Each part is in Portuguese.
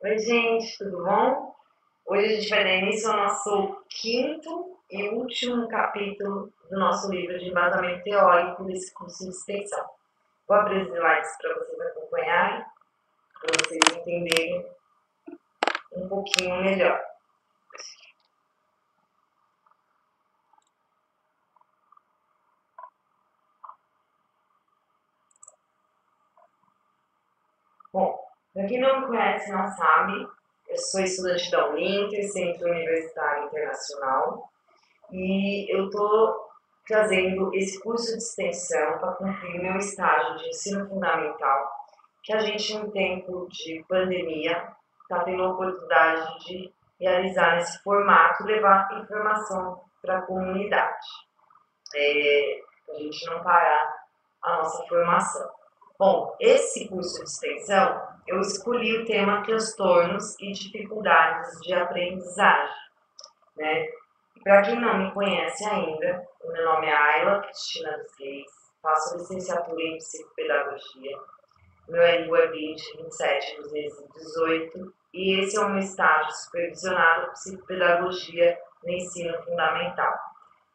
Oi, gente, tudo bom? Hoje a gente vai dar início ao nosso quinto e último capítulo do nosso livro de embasamento teórico desse curso de extensão. Vou abrir os slides para vocês acompanharem, para vocês entenderem um pouquinho melhor. Bom, para quem não me conhece, não sabe, eu sou estudante da Uninter, Centro Universitário Internacional, e eu estou trazendo esse curso de extensão para cumprir meu estágio de ensino fundamental, que a gente, em tempo de pandemia, está tendo a oportunidade de realizar nesse formato e levar informação para a comunidade. A gente não parar a nossa formação. Bom, esse curso de extensão, eu escolhi o tema transtornos e dificuldades de aprendizagem, né? Para quem não me conhece ainda, o meu nome é Ayla Cristina dos Reis, faço licenciatura em psicopedagogia, meu RU é 27/218 e esse é o meu estágio supervisionado psicopedagogia no ensino fundamental.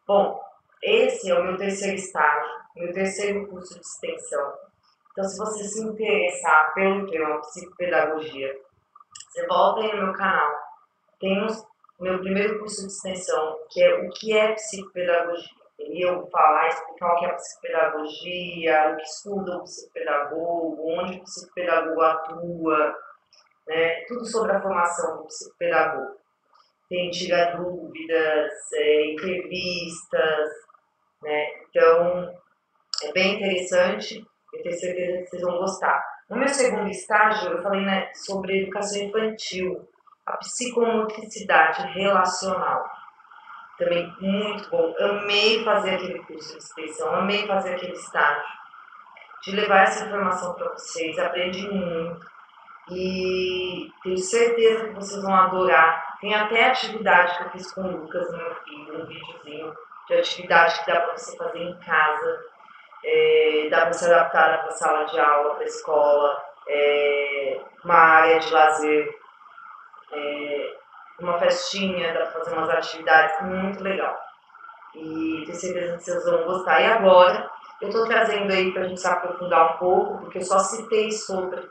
Bom, esse é o meu terceiro estágio, meu terceiro curso de extensão. Então, se você se interessar pelo tema psicopedagogia, você volta aí no meu canal. Tem meu primeiro curso de extensão, que é o que é psicopedagogia. Eu vou falar, explicar o que é psicopedagogia, o que estuda o psicopedagogo, onde o psicopedagogo atua, né? Tudo sobre a formação do psicopedagogo. Tem tira dúvidas, entrevistas, né? Então, é bem interessante, eu tenho certeza que vocês vão gostar. No meu segundo estágio, eu falei, né, sobre educação infantil, a psicomotricidade relacional. Também muito bom. Amei fazer aquele curso de extensão, amei fazer aquele estágio. De levar essa informação para vocês, aprendi muito. E tenho certeza que vocês vão adorar. Tem até atividade que eu fiz com o Lucas, meu filho, um videozinho de atividade que dá para você fazer em casa. Dá para se adaptar para a sala de aula, para a escola, uma área de lazer, uma festinha, dá para fazer umas atividades muito legal. E tenho certeza que vocês vão gostar. E agora, eu estou trazendo aí para a gente se aprofundar um pouco, porque eu só citei sobre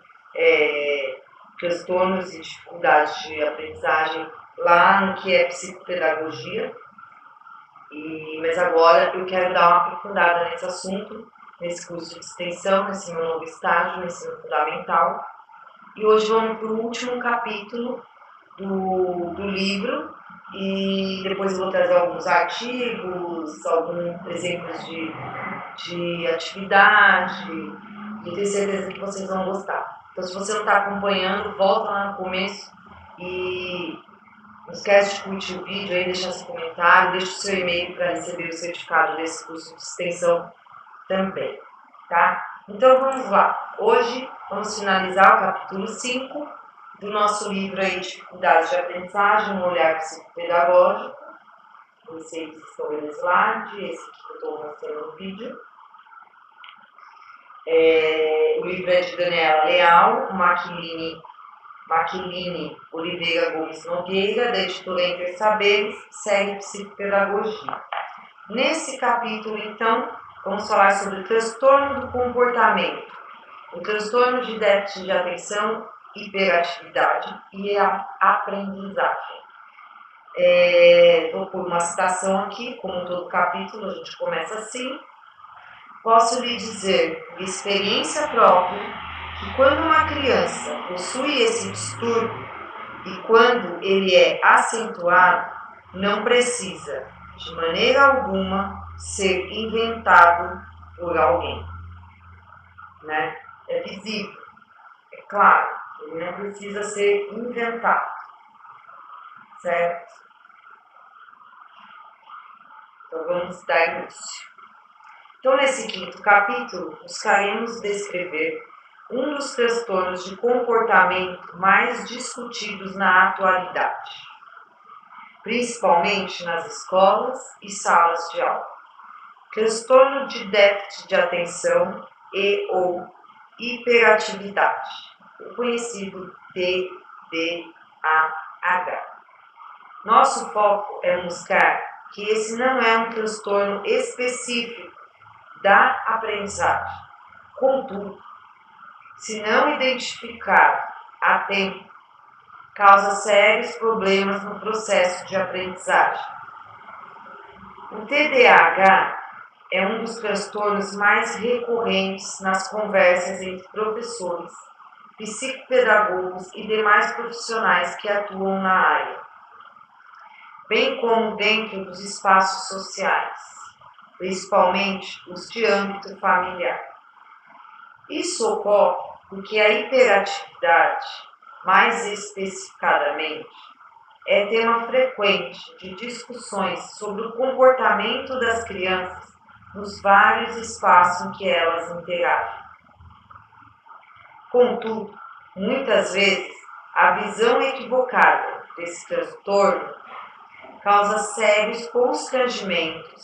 transtornos e dificuldades de aprendizagem lá no que é psicopedagogia. Mas agora eu quero dar uma aprofundada nesse assunto, nesse curso de extensão, nesse meu novo estágio, no ensino fundamental. E hoje vamos para o último capítulo do livro e depois eu vou trazer alguns artigos, alguns exemplos de atividade e tenho certeza que vocês vão gostar. Então, se você não está acompanhando, volta lá no começo e não esquece de curtir o vídeo aí, deixar seu comentário, deixa o seu e-mail para receber o certificado desse curso de extensão também, tá? Então vamos lá. Hoje vamos finalizar o capítulo 5 do nosso livro aí, Dificuldades de Aprendizagem, um olhar psicopedagógico. Vocês estão vendo o slide, esse aqui que eu estou mostrando no vídeo. O livro é de Daniela Leal, Maquiline Oliveira Gomes Nogueira, da editora Inter Saberes, série Psicopedagogia. Nesse capítulo, então, vamos falar sobre o transtorno do comportamento, o transtorno de déficit de atenção, hiperatividade e a aprendizagem. Vou pôr uma citação aqui, como todo capítulo, a gente começa assim. Posso lhe dizer, de experiência própria, que quando uma criança possui esse distúrbio e quando ele é acentuado, não precisa, de maneira alguma, ser inventado por alguém. Né? É visível, é claro, ele não precisa ser inventado, certo? Então vamos dar início. Então, nesse quinto capítulo, buscaremos descrever um dos transtornos de comportamento mais discutidos na atualidade, principalmente nas escolas e salas de aula. Transtorno de déficit de atenção e ou hiperatividade, conhecido TDAH. Nosso foco é mostrar que esse não é um transtorno específico da aprendizagem. Contudo, se não identificado a tempo, causa sérios problemas no processo de aprendizagem. O TDAH é um dos transtornos mais recorrentes nas conversas entre professores, psicopedagogos e demais profissionais que atuam na área, bem como dentro dos espaços sociais, principalmente os de âmbito familiar. Isso ocorre porque a hiperatividade, mais especificadamente, é tema frequente de discussões sobre o comportamento das crianças nos vários espaços em que elas interagem. Contudo, muitas vezes, a visão equivocada desse transtorno causa sérios constrangimentos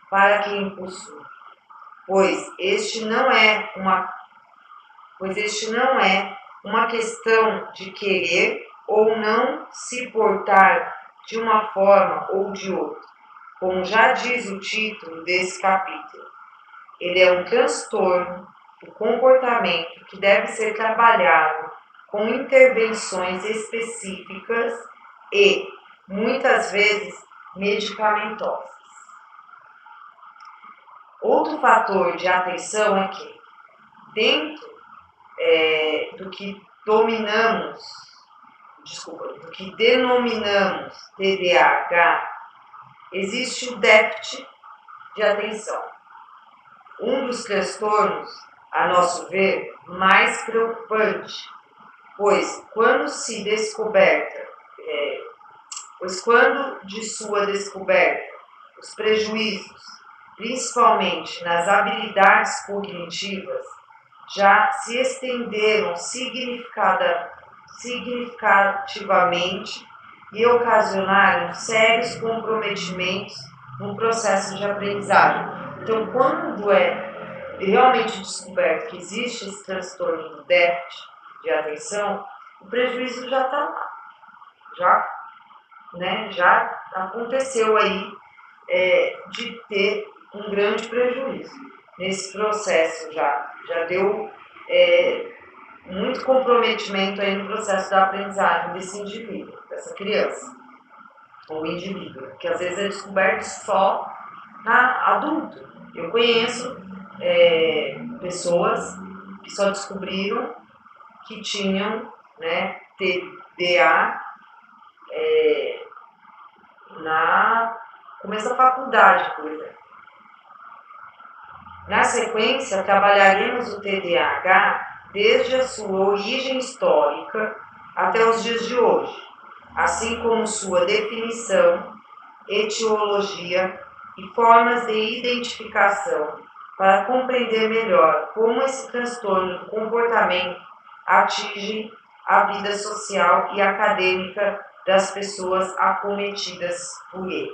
para quem o possui, pois este não é uma questão de querer ou não se portar de uma forma ou de outra, como já diz o título desse capítulo. Ele é um transtorno do comportamento que deve ser trabalhado com intervenções específicas e, muitas vezes, medicamentosas. Outro fator de atenção é que, dentro do que denominamos TDAH, existe o déficit de atenção. Um dos transtornos, a nosso ver, mais preocupante, pois quando de sua descoberta, os prejuízos, principalmente nas habilidades cognitivas, já se estenderam significativamente e ocasionaram sérios comprometimentos no processo de aprendizagem. Então, quando é realmente descoberto que existe esse transtorno do déficit de atenção, o prejuízo já está lá, já aconteceu aí de ter um grande prejuízo nesse processo, já deu muito comprometimento aí no processo da aprendizagem desse indivíduo, dessa criança ou indivíduo, que às vezes é descoberto só na adulto. Eu conheço pessoas que só descobriram que tinham TDA na começo da faculdade, por exemplo. Na sequência, trabalharemos o TDAH desde a sua origem histórica até os dias de hoje, assim como sua definição, etiologia e formas de identificação, para compreender melhor como esse transtorno do comportamento atinge a vida social e acadêmica das pessoas acometidas por ele.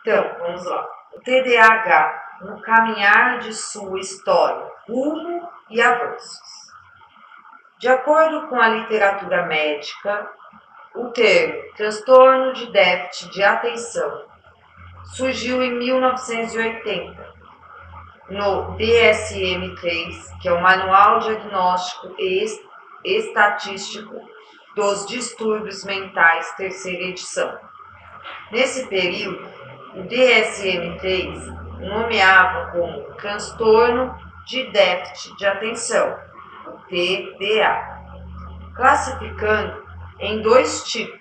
Então, vamos lá. O TDAH, no caminhar de sua história, rumo e avanços. De acordo com a literatura médica, o termo transtorno de déficit de atenção surgiu em 1980, no DSM-3, que é o Manual Diagnóstico e Estatístico dos Distúrbios Mentais, terceira edição. Nesse período, o DSM-3 nomeava como transtorno de déficit de atenção, o TDA, classificando em dois tipos,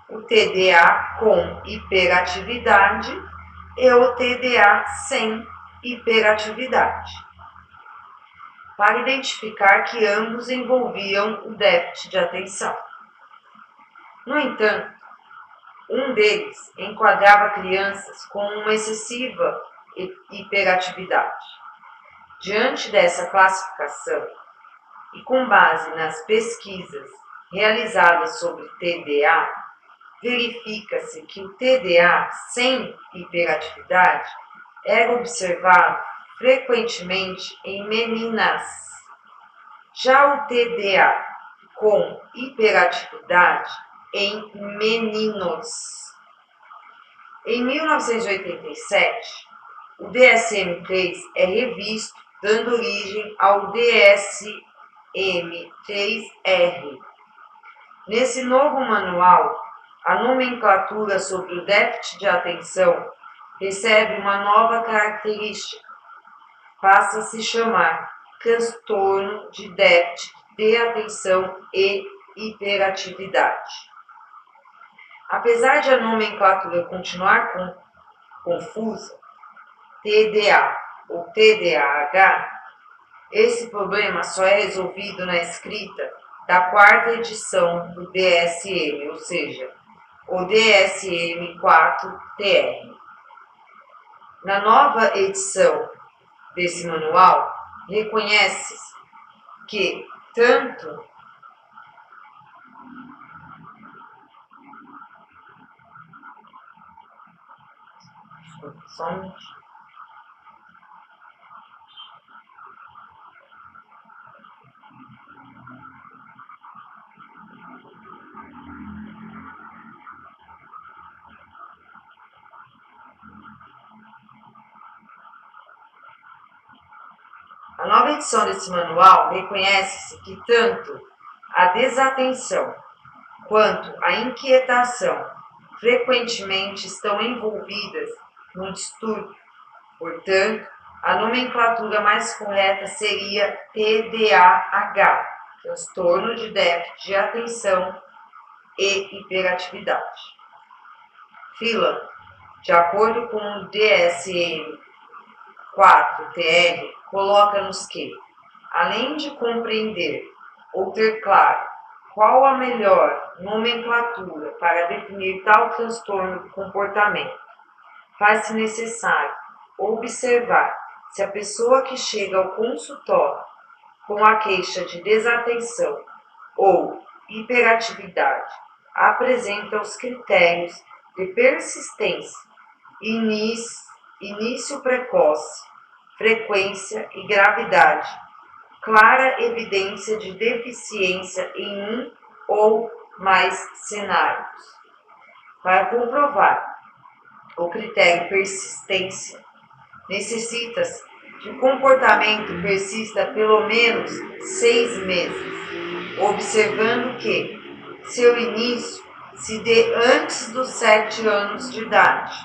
o TDA com hiperatividade e o TDA sem hiperatividade, para identificar que ambos envolviam o déficit de atenção. No entanto, um deles enquadrava crianças com uma excessiva hiperatividade. Diante dessa classificação, e com base nas pesquisas realizadas sobre TDA, verifica-se que o TDA sem hiperatividade era observado frequentemente em meninas. Já o TDA com hiperatividade em meninos. Em 1987, o DSM-3 é revisto, dando origem ao DSM-3R. Nesse novo manual, a nomenclatura sobre o déficit de atenção recebe uma nova característica. Passa a se chamar transtorno de déficit de atenção e hiperatividade. Apesar de a nomenclatura continuar confusa, TDA ou TDAH, esse problema só é resolvido na escrita da 4ª edição do DSM, ou seja, o DSM-4-TR. Na nova edição desse manual, reconhece-se que tanto a nova edição desse manual reconhece-se que tanto a desatenção quanto a inquietação frequentemente estão envolvidas no distúrbio. Portanto, a nomenclatura mais correta seria TDAH, transtorno de déficit de atenção e hiperatividade. Phelan, de acordo com o DSM-4-TR, coloca-nos que, além de compreender ou ter claro qual a melhor nomenclatura para definir tal transtorno do comportamento, faz-se necessário observar se a pessoa que chega ao consultório com a queixa de desatenção ou hiperatividade apresenta os critérios de persistência, início precoce, frequência e gravidade, clara evidência de deficiência em um ou mais cenários. Para comprovar o critério persistência, necessita-se que o comportamento persista pelo menos 6 meses, observando que seu início se dê antes dos 7 anos de idade.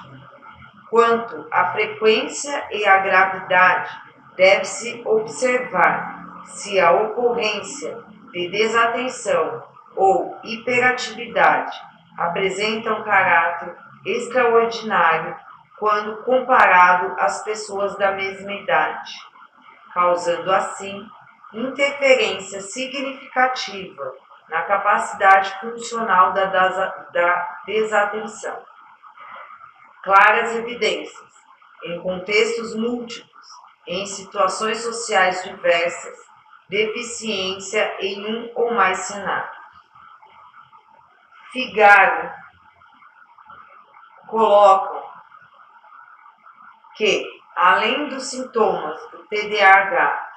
Quanto à frequência e à gravidade, deve-se observar se a ocorrência de desatenção ou hiperatividade apresenta um caráter extraordinário quando comparado às pessoas da mesma idade, causando assim interferência significativa na capacidade funcional da desatenção. Claras evidências, em contextos múltiplos, em situações sociais diversas, deficiência em um ou mais cenários. Figaro colocam que, além dos sintomas do TDAH,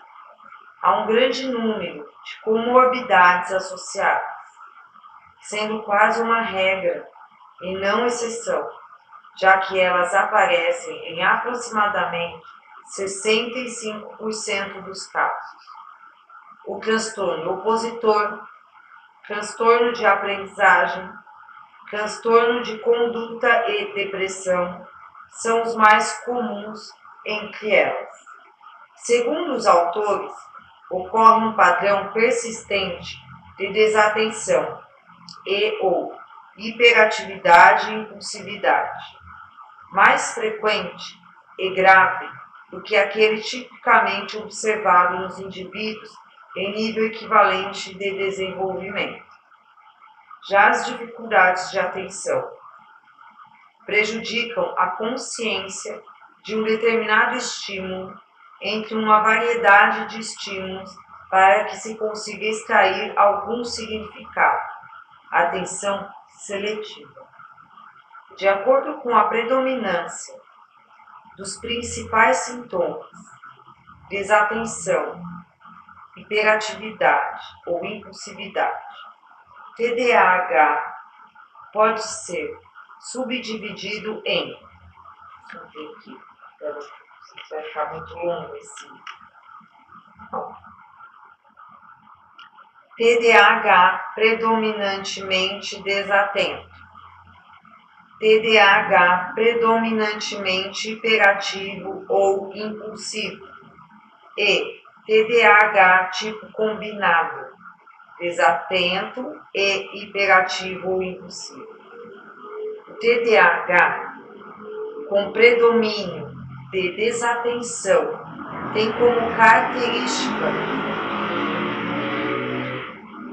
há um grande número de comorbidades associadas, sendo quase uma regra e não exceção, já que elas aparecem em aproximadamente 65% dos casos. O transtorno opositor, transtorno de aprendizagem, transtorno de conduta e depressão são os mais comuns entre elas. Segundo os autores, ocorre um padrão persistente de desatenção e ou hiperatividade e impulsividade, mais frequente e grave do que aquele tipicamente observado nos indivíduos em nível equivalente de desenvolvimento. Já as dificuldades de atenção prejudicam a consciência de um determinado estímulo entre uma variedade de estímulos para que se consiga extrair algum significado. Atenção seletiva. De acordo com a predominância dos principais sintomas, desatenção, hiperatividade ou impulsividade. TDAH pode ser subdividido em, deixa eu ver aqui, vai ficar muito longo esse. TDAH predominantemente desatento, TDAH predominantemente hiperativo ou impulsivo e TDAH tipo combinado, desatento e hiperativo ou impulsivo. O TDAH com predomínio de desatenção tem como característica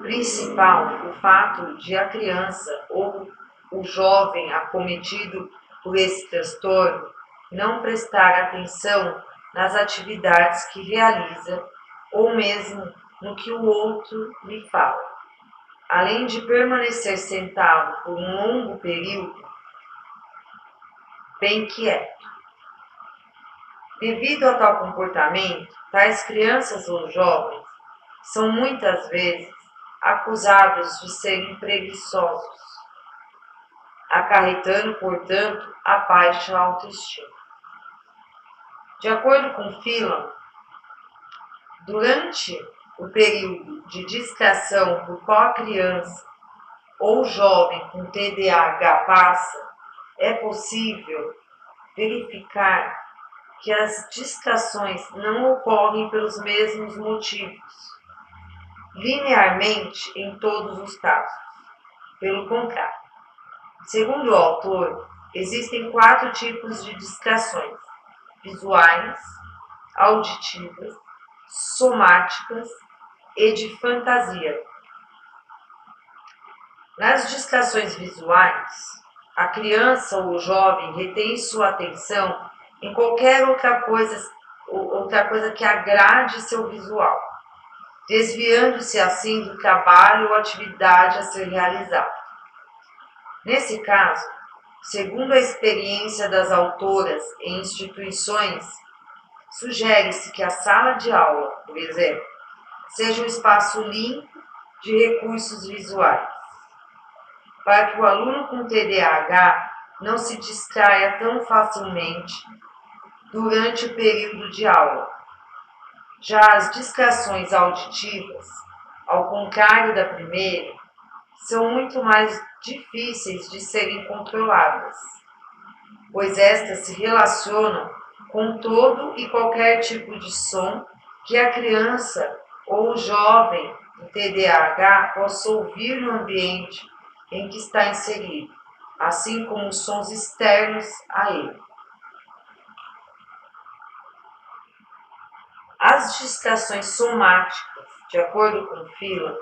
principal o fato de a criança ou o jovem acometido por esse transtorno não prestar atenção nas atividades que realiza ou mesmo no que o outro lhe fala, além de permanecer sentado por um longo período bem quieto. Devido a tal comportamento, tais crianças ou jovens são muitas vezes acusados de serem preguiçosos, acarretando, portanto, a baixa autoestima. De acordo com Phelan, durante o período de distração por qual a criança ou jovem com TDAH passa, é possível verificar que as distrações não ocorrem pelos mesmos motivos, linearmente em todos os casos. Pelo contrário, segundo o autor, existem 4 tipos de distrações: visuais, auditivas, somáticas e de fantasia. Nas distrações visuais, a criança ou o jovem retém sua atenção em qualquer outra coisa que agrade seu visual, desviando-se assim do trabalho ou atividade a ser realizada. Nesse caso, segundo a experiência das autoras em instituições, sugere-se que a sala de aula, por exemplo, seja um espaço limpo de recursos visuais, para que o aluno com TDAH não se distraia tão facilmente durante o período de aula. Já as distrações auditivas, ao contrário da primeira, são muito mais difíceis de serem controladas, pois estas se relacionam com todo e qualquer tipo de som que a criança ou o jovem do TDAH possa ouvir no ambiente em que está inserido, assim como os sons externos a ele. As distrações somáticas, de acordo com Phelan,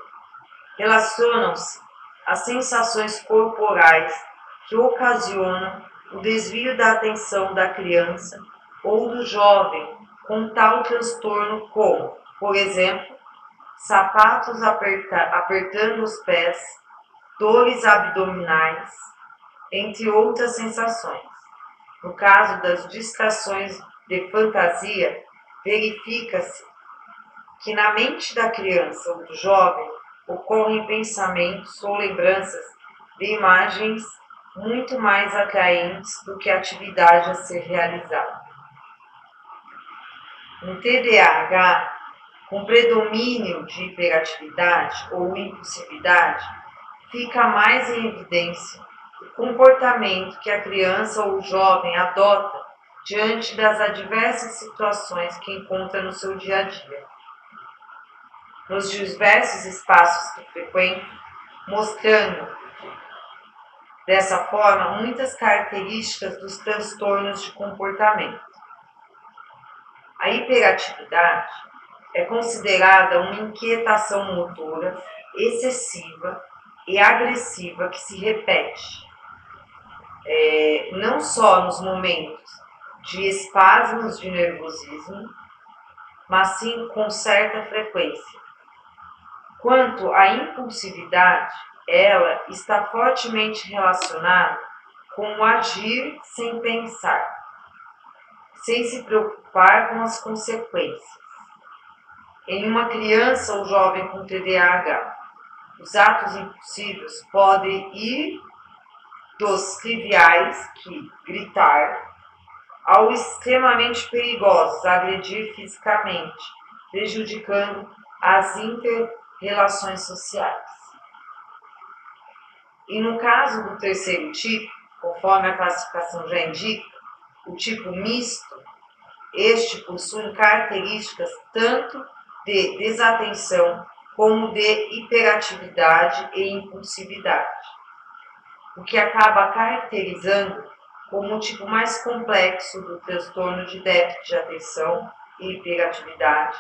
relacionam-se às sensações corporais que ocasionam o desvio da atenção da criança ou do jovem com tal transtorno como, por exemplo, sapatos apertando os pés, dores abdominais, entre outras sensações. No caso das distrações de fantasia, verifica-se que na mente da criança ou do jovem ocorrem pensamentos ou lembranças de imagens muito mais atraentes do que a atividade a ser realizada. No TDAH, com predomínio de hiperatividade ou impulsividade, fica mais em evidência o comportamento que a criança ou o jovem adota diante das adversas situações que encontra no seu dia a dia, nos diversos espaços que frequenta, mostrando dessa forma muitas características dos transtornos de comportamento. A hiperatividade é considerada uma inquietação motora excessiva e agressiva que se repete, não só nos momentos de espasmos de nervosismo, mas sim com certa frequência. Quanto à impulsividade, ela está fortemente relacionada com o agir sem pensar, sem se preocupar com as consequências. em uma criança ou jovem com TDAH. Os atos impulsivos podem ir dos triviais, que gritar, ao extremamente perigosos, agredir fisicamente, prejudicando as inter-relações sociais. E no caso do terceiro tipo, conforme a classificação já indica, o tipo misto, este possui características tanto de desatenção como de hiperatividade e impulsividade, o que acaba caracterizando como o tipo mais complexo do transtorno de déficit de atenção e hiperatividade,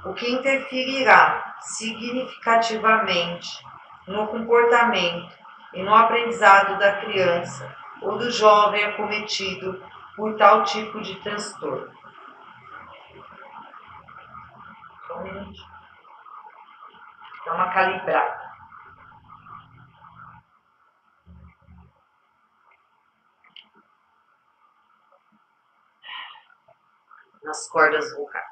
o que interferirá significativamente no comportamento e no aprendizado da criança ou do jovem acometido por tal tipo de transtorno. Só um minutinho. Dá uma calibrada. Nas cordas vocais.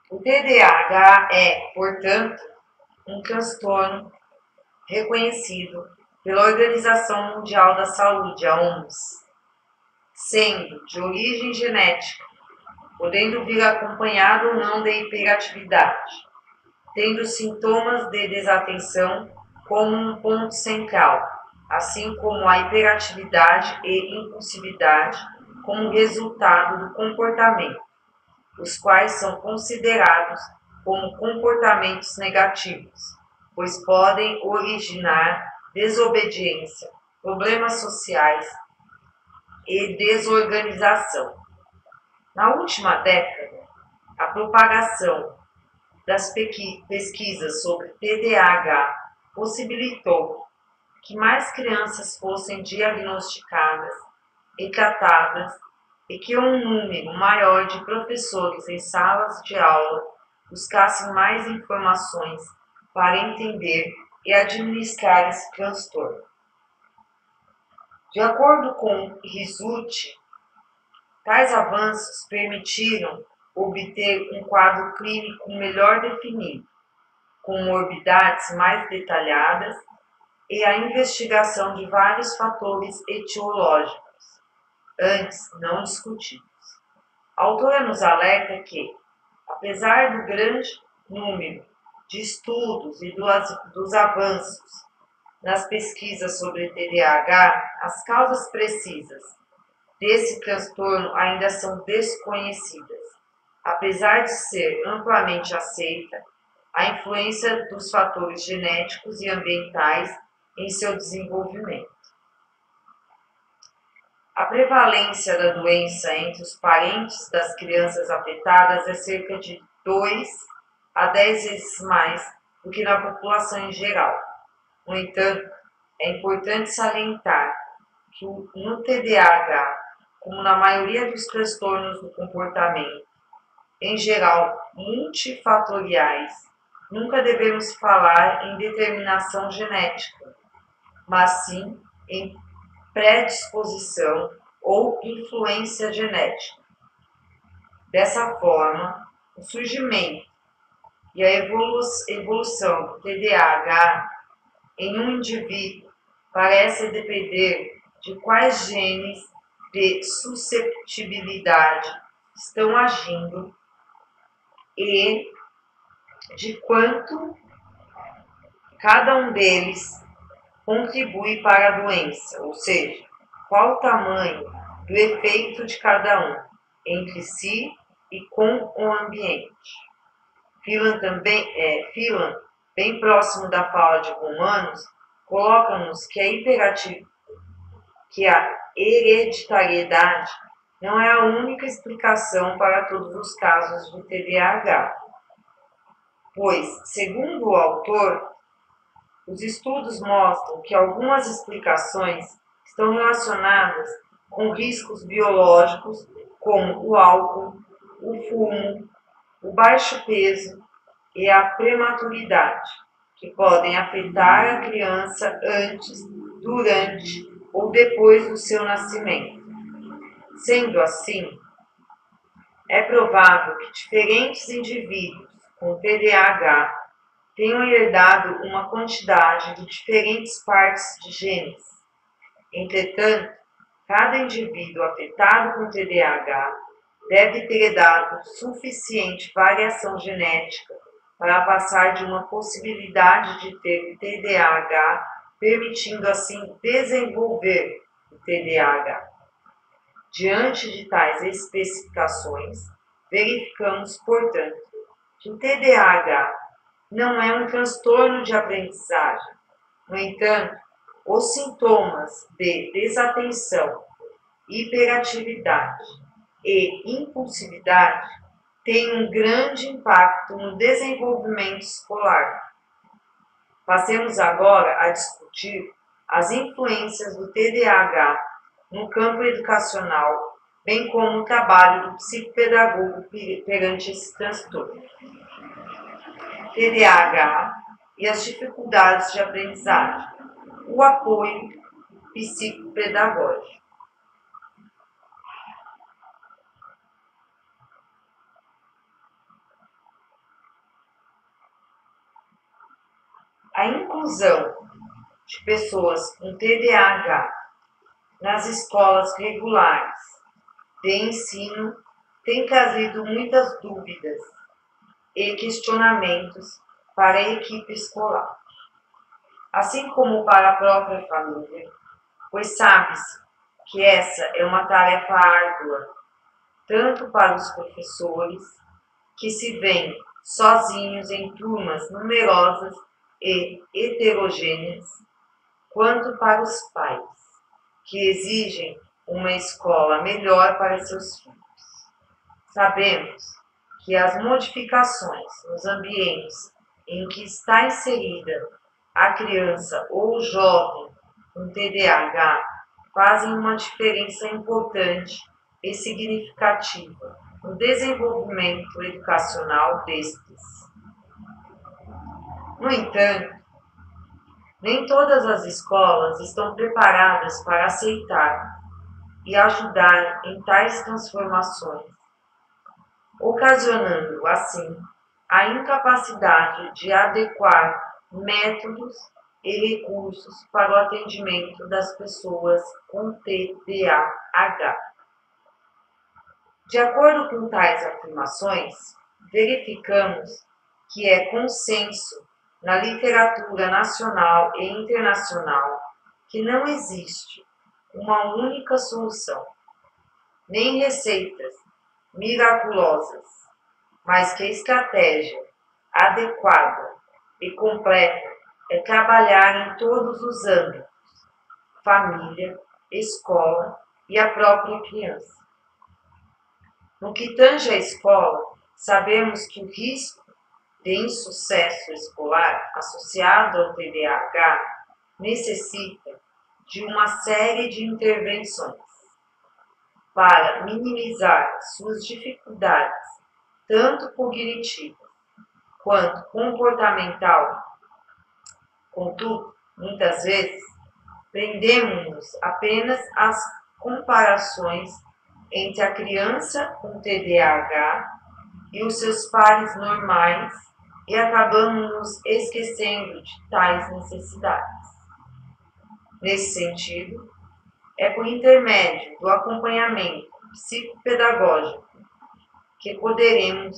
O TDAH é, portanto, um transtorno reconhecido pela Organização Mundial da Saúde, a OMS, sendo de origem genética, podendo vir acompanhado ou não de hiperatividade, tendo sintomas de desatenção como um ponto central, assim como a hiperatividade e impulsividade como resultado do comportamento, os quais são considerados como comportamentos negativos, pois podem originar desobediência, problemas sociais e desorganização. Na última década, a propagação das pesquisas sobre TDAH possibilitou que mais crianças fossem diagnosticadas e tratadas e que um número maior de professores em salas de aula buscassem mais informações para entender e administrar esse transtorno. De acordo com Rizzuti, tais avanços permitiram obter um quadro clínico melhor definido, com morbidades mais detalhadas e a investigação de vários fatores etiológicos, antes não discutidos. A autora nos alerta que, apesar do grande número de estudos e dos avanços nas pesquisas sobre TDAH, as causas precisas desse transtorno ainda são desconhecidas. Apesar de ser amplamente aceita, a influência dos fatores genéticos e ambientais em seu desenvolvimento. A prevalência da doença entre os parentes das crianças afetadas é cerca de 2 a 10 vezes mais do que na população em geral. No entanto, é importante salientar que no TDAH, como na maioria dos transtornos do comportamento, em geral multifatoriais, nunca devemos falar em determinação genética, mas sim em predisposição ou influência genética. Dessa forma, o surgimento e a evolução do TDAH em um indivíduo parece depender de quais genes de susceptibilidade estão agindo e de quanto cada um deles contribui para a doença, ou seja, qual o tamanho do efeito de cada um entre si e com o ambiente. Phelan, bem próximo da fala de Romanos, coloca-nos que a hereditariedade não é a única explicação para todos os casos de TDAH, pois, segundo o autor, os estudos mostram que algumas explicações estão relacionadas com riscos biológicos como o álcool, o fumo, o baixo peso e a prematuridade, que podem afetar a criança antes, durante ou depois do seu nascimento. Sendo assim, É provável que diferentes indivíduos com TDAH tenham herdado uma quantidade de diferentes partes de genes. Entretanto, cada indivíduo afetado com TDAH deve ter herdado suficiente variação genética para passar de uma possibilidade de ter TDAH, permitindo assim desenvolver o TDAH. Diante de tais especificações, verificamos, portanto, que o TDAH não é um transtorno de aprendizagem. No entanto, os sintomas de desatenção, hiperatividade e impulsividade têm um grande impacto no desenvolvimento escolar. Passemos agora a discutir as influências do TDAH no campo educacional, bem como o trabalho do psicopedagogo perante esse transtorno. TDAH e as dificuldades de aprendizagem. O apoio psicopedagógico. A inclusão de pessoas com TDAH nas escolas regulares de ensino tem trazido muitas dúvidas e questionamentos para a equipe escolar, assim como para a própria família, pois sabe-se que essa é uma tarefa árdua, tanto para os professores, que se veem sozinhos em turmas numerosas e heterogêneas, quanto para os pais, que exigem uma escola melhor para seus filhos. Sabemos que as modificações nos ambientes em que está inserida a criança ou o jovem com TDAH fazem uma diferença importante e significativa no desenvolvimento educacional destes. No entanto, nem todas as escolas estão preparadas para aceitar e ajudar em tais transformações, ocasionando, assim, a incapacidade de adequar métodos e recursos para o atendimento das pessoas com TDAH. De acordo com tais afirmações, verificamos que é consenso na literatura nacional e internacional que não existe uma única solução, nem receitas miraculosas, mas que a estratégia adequada e completa é trabalhar em todos os âmbitos, família, escola e a própria criança. No que tange à escola, sabemos que o risco de insucesso escolar associado ao TDAH necessita de uma série de intervenções para minimizar suas dificuldades, tanto cognitivas quanto comportamental. Contudo, muitas vezes, prendemos-nos apenas às comparações entre a criança com TDAH e os seus pares normais e acabamos nos esquecendo de tais necessidades. Nesse sentido, é por intermédio do acompanhamento psicopedagógico que poderemos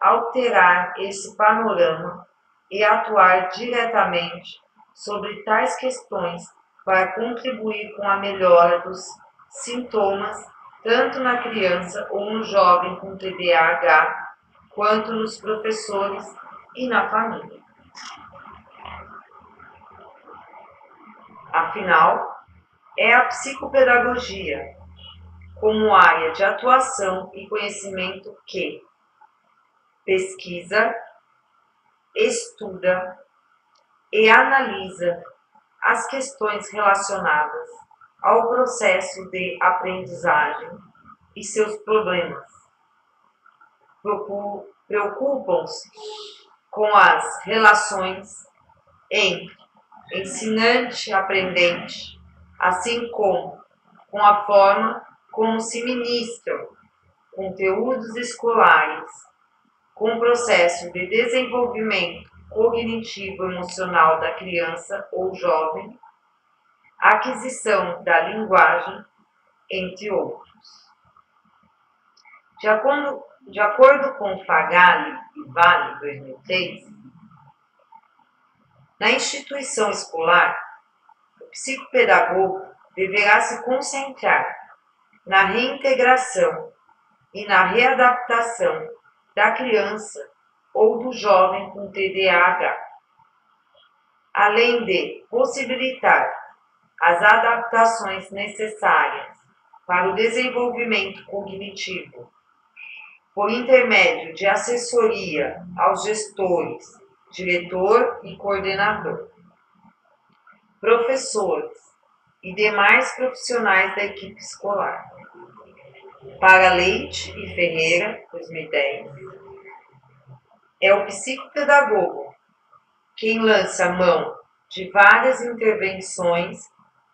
alterar esse panorama e atuar diretamente sobre tais questões para contribuir com a melhora dos sintomas tanto na criança ou no jovem com TDAH, quanto nos professores e na família. Afinal, é a psicopedagogia, como área de atuação e conhecimento que pesquisa, estuda e analisa as questões relacionadas ao processo de aprendizagem e seus problemas. Preocupam-se com as relações entre ensinante e aprendente, assim como com a forma como se ministram conteúdos escolares com o processo de desenvolvimento cognitivo-emocional da criança ou jovem, aquisição da linguagem, entre outros. De acordo com Fagali e Vale, 2003, na instituição escolar, o psicopedagogo deverá se concentrar na reintegração e na readaptação da criança ou do jovem com TDAH, além de possibilitar as adaptações necessárias para o desenvolvimento cognitivo, por intermédio de assessoria aos gestores, diretor e coordenador, professores e demais profissionais da equipe escolar. Para Leite e Ferreira, 2010, é o psicopedagogo quem lança mão de várias intervenções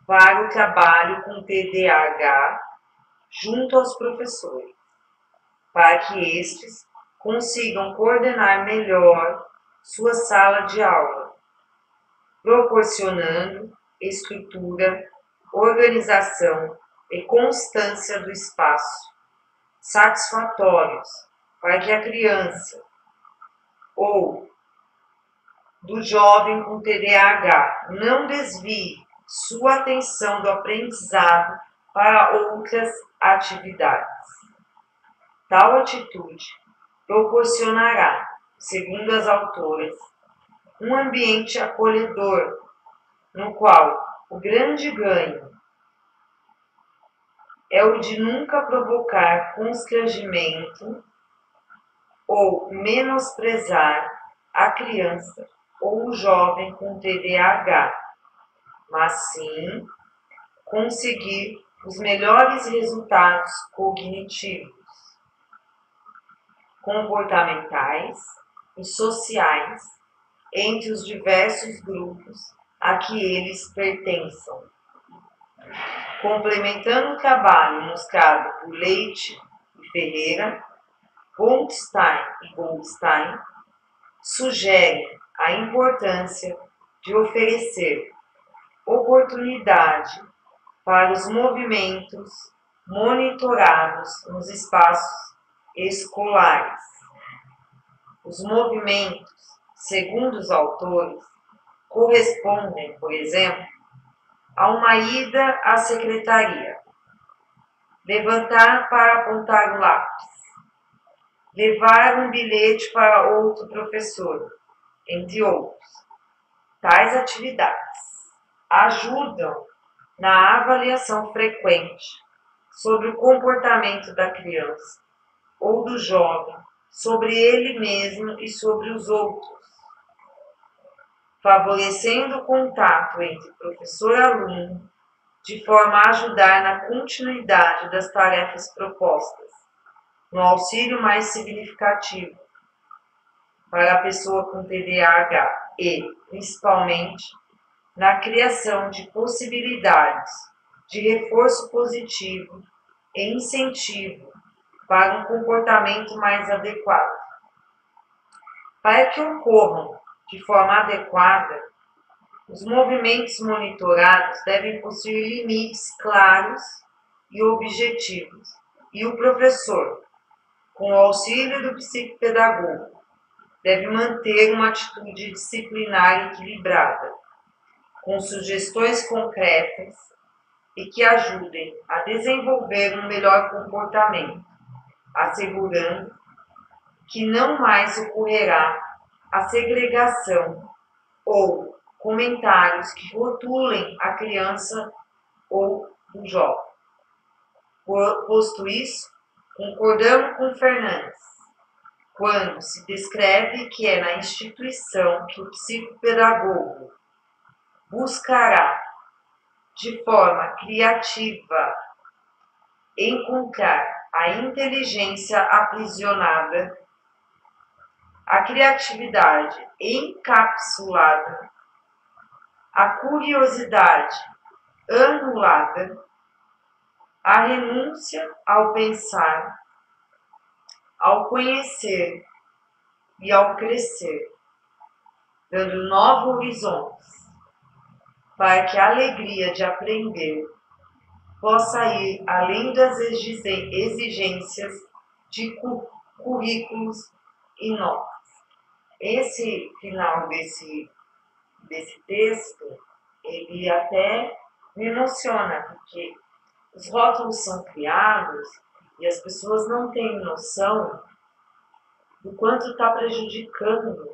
para o trabalho com TDAH junto aos professores, para que estes consigam coordenar melhor sua sala de aula, proporcionando estrutura, organização e constância do espaço satisfatórios para que a criança ou do jovem com TDAH não desvie sua atenção do aprendizado para outras atividades. Tal atitude proporcionará, segundo as autoras, um ambiente acolhedor, no qual o grande ganho é o de nunca provocar constrangimento ou menosprezar a criança ou o jovem com TDAH, mas sim conseguir os melhores resultados cognitivos, comportamentais e sociais entre os diversos grupos a que eles pertençam. Complementando o trabalho mostrado por Leite e Ferreira, Goldstein e Goldstein sugerem a importância de oferecer oportunidade para os movimentos monitorados nos espaços escolares. Os movimentos, segundo os autores, correspondem, por exemplo, a uma ida à secretaria, levantar para apontar o lápis, levar um bilhete para outro professor, entre outros. Tais atividades ajudam na avaliação frequente sobre o comportamento da criança ou do jovem, sobre ele mesmo e sobre os outros, favorecendo o contato entre professor e aluno, de forma a ajudar na continuidade das tarefas propostas, no auxílio mais significativo para a pessoa com TDAH e, principalmente, na criação de possibilidades de reforço positivo e incentivo para um comportamento mais adequado. Para que ocorram de forma adequada, os movimentos monitorados devem possuir limites claros e objetivos, e o professor, com o auxílio do psicopedagogo, deve manter uma atitude disciplinar equilibrada, com sugestões concretas e que ajudem a desenvolver um melhor comportamento, assegurando que não mais ocorrerá a segregação ou comentários que rotulem a criança ou o jovem. Posto isso, concordamos com Fernandes, quando se descreve que é na instituição que o psicopedagogo buscará, de forma criativa, encontrar a inteligência aprisionada, a criatividade encapsulada, a curiosidade anulada, a renúncia ao pensar, ao conhecer e ao crescer, dando novos horizontes, para que a alegria de aprender possa ir além das exigências de currículos e notas. Esse final desse texto, ele até me emociona, porque os rótulos são criados e as pessoas não têm noção do quanto está prejudicando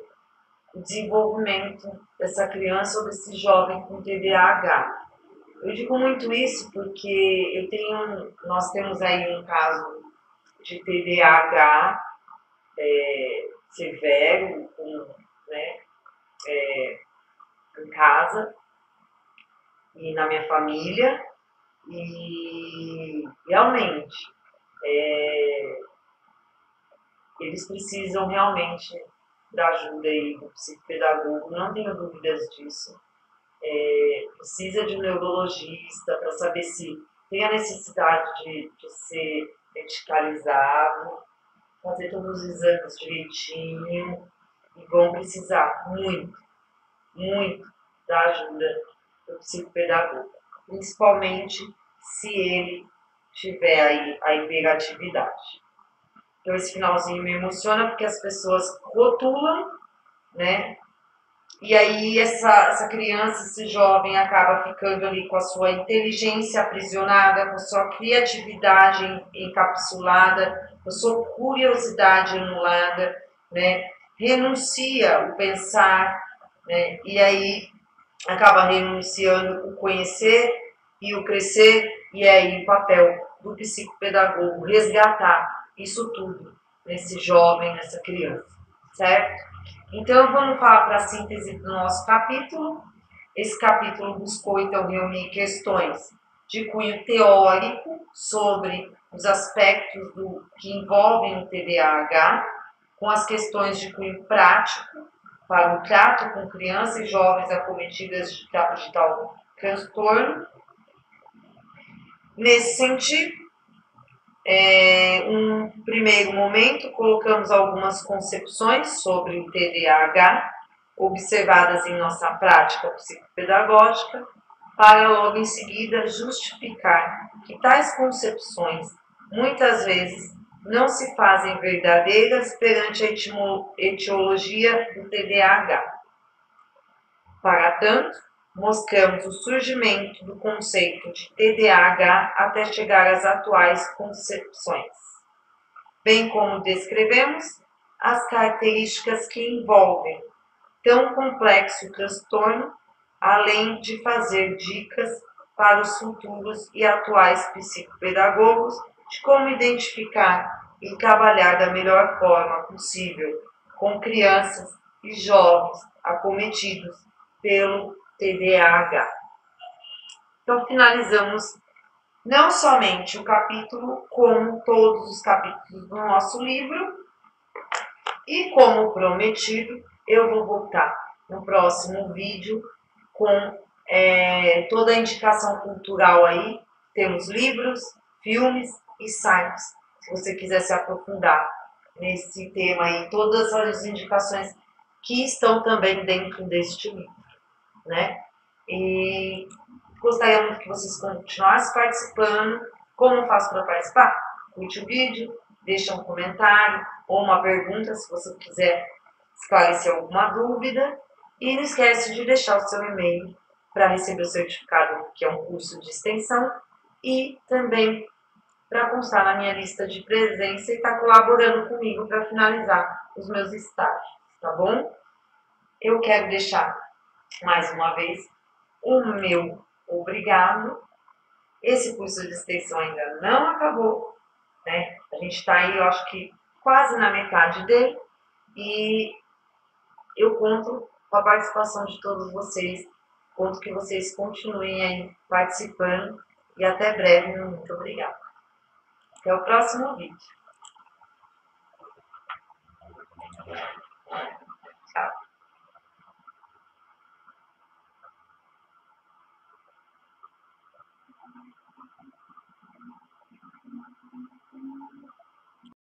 o desenvolvimento dessa criança ou desse jovem com TDAH. Eu digo muito isso porque nós temos aí um caso de TDAH severo, né, em casa e na minha família, e realmente eles precisam realmente da ajuda aí do psicopedagogo, não tenho dúvidas disso. Precisa de um neurologista para saber se tem a necessidade de ser medicalizado, fazer todos os exames direitinho, e vão precisar muito, muito da ajuda do psicopedagogo, principalmente se ele tiver aí a hiperatividade. Então esse finalzinho me emociona porque as pessoas rotulam, né? E aí essa criança, esse jovem acaba ficando ali com a sua inteligência aprisionada, com a sua criatividade encapsulada, com a sua curiosidade anulada, né? Renuncia o pensar, né? E aí acaba renunciando o conhecer e o crescer, e aí o papel do psicopedagogo resgatar isso tudo nesse jovem, nessa criança, certo? Então, vamos falar para a síntese do nosso capítulo. Esse capítulo buscou, então, reunir questões de cunho teórico sobre os aspectos que envolvem o TDAH, com as questões de cunho prático para o trato com crianças e jovens acometidas de tal transtorno. Nesse sentido, um primeiro momento, colocamos algumas concepções sobre o TDAH, observadas em nossa prática psicopedagógica, para logo em seguida justificar que tais concepções, muitas vezes, não se fazem verdadeiras perante a etiologia do TDAH. Para tanto, mostramos o surgimento do conceito de TDAH até chegar às atuais concepções, bem como descrevemos as características que envolvem tão complexo transtorno, além de fazer dicas para os futuros e atuais psicopedagogos de como identificar e trabalhar da melhor forma possível com crianças e jovens acometidos pelo TDAH. Então, finalizamos não somente o capítulo, como todos os capítulos do nosso livro. E como prometido, eu vou voltar no próximo vídeo com toda a indicação cultural aí. Temos livros, filmes e sites. Se você quiser se aprofundar nesse tema aí, todas as indicações que estão também dentro deste livro, né? E gostaria muito que vocês continuassem participando. Como faço para participar? Curte o vídeo, deixa um comentário ou uma pergunta se você quiser esclarecer alguma dúvida. E não esquece de deixar o seu e-mail para receber o certificado, que é um curso de extensão, e também para constar na minha lista de presença e estar colaborando comigo para finalizar os meus estágios, tá bom? Eu quero deixar mais uma vez o meu obrigado. Esse curso de extensão ainda não acabou, né? A gente está aí, eu acho que quase na metade dele, e eu conto com a participação de todos vocês, conto que vocês continuem aí participando, e até breve. Muito obrigada. Até o próximo vídeo. Tchau.